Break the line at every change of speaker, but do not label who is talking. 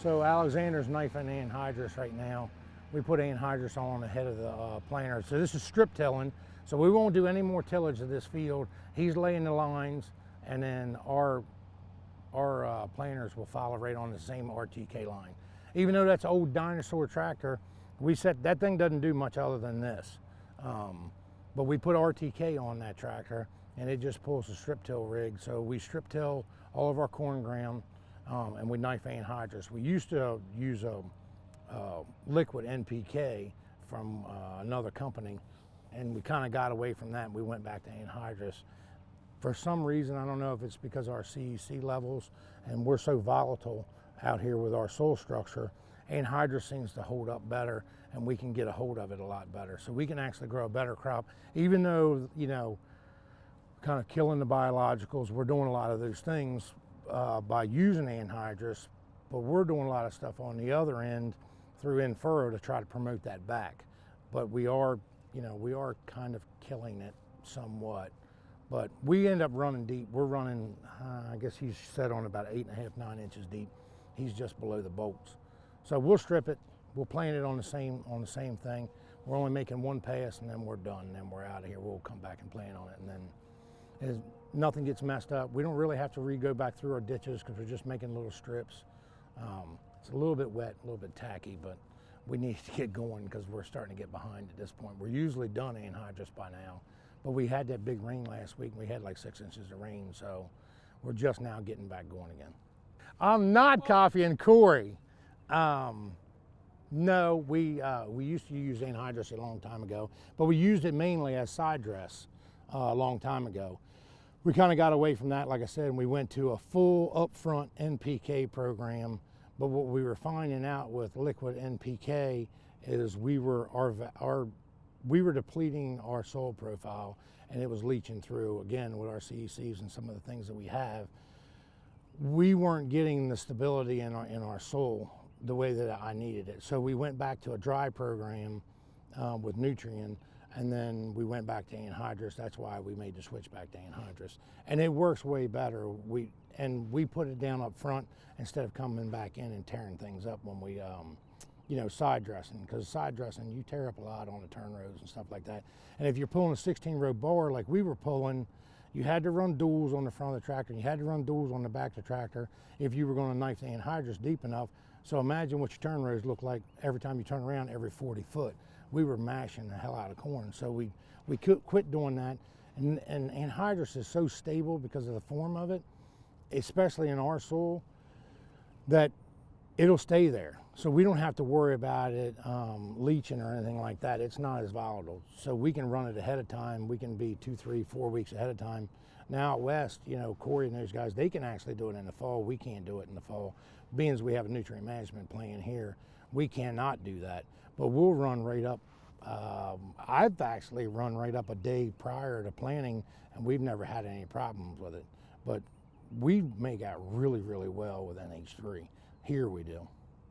So Alexander's knifing anhydrous right now. We put anhydrous on the head of the planter. So this is strip tilling. So we won't do any more tillage of this field. He's laying the lines, and then our planters will follow right on the same RTK line. Even though that's old dinosaur tractor, we set that thing doesn't do much other than this. But we put RTK on that tractor, and it just pulls the strip till rig. So we strip till all of our corn ground, and we knife anhydrous. We used to use a liquid NPK from another company, and we kind of got away from that. We went back to anhydrous. For some reason, I don't know if it's because our CEC levels, and we're so volatile out here with our soil structure, anhydrous seems to hold up better, and we can get a hold of it a lot better. So we can actually grow a better crop, even though, you know, kind of killing the biologicals. We're doing a lot of those things by using anhydrous, but we're doing a lot of stuff on the other end through in-furrow to try to promote that back. But we are, you know, we are kind of killing it somewhat. But we end up running deep. We're running, I guess he's set on about 8.5, 9 inches deep. He's just below the bolts. So we'll strip it, we'll plant it on the same thing. We're only making one pass, and then we're done, and then we're out of here. We'll come back and plant on it, and then as nothing gets messed up. We don't really have to go back through our ditches because we're just making little strips. It's a little bit wet, a little bit tacky, but we need to get going because we're starting to get behind at this point. We're usually done anhydrous by now, but we had that big rain last week, and we had like 6 inches of rain, so we're just now getting back going again. I'm not copying Corey. No, we used to use anhydrous a long time ago, but we used it mainly as side dress a long time ago. We kind of got away from that, like I said, and we went to a full upfront NPK program. But what we were finding out with liquid NPK is we were depleting our soil profile, and it was leaching through, again, with our CECs and some of the things that we have. We weren't getting the stability in our soil the way that I needed it. So we went back to a dry program with Nutrien, and then we went back to anhydrous. That's why we made the switch back to anhydrous. And it works way better. We put it down up front instead of coming back in and tearing things up when we, you know, side dressing. Because side dressing, you tear up a lot on the turn rows and stuff like that. And if you're pulling a 16-row bar like we were pulling, you had to run duals on the front of the tractor, and you had to run duals on the back of the tractor if you were going to knife the anhydrous deep enough. So imagine what your turn rows look like every time you turn around every 40 foot. We were mashing the hell out of corn. So we quit doing that. And anhydrous is so stable because of the form of it, especially in our soil, that it'll stay there. So we don't have to worry about it leaching or anything like that. It's not as volatile. So we can run it ahead of time. We can be 2, 3, 4 weeks ahead of time. Now out west, you know, Corey and those guys, they can actually do it in the fall. We can't do it in the fall. Being as we have a nutrient management plan here, we cannot do that. But we'll run right up. I've actually run right up a day prior to planting, and we've never had any problems with it. But we make out really, really well with NH3. Here we do.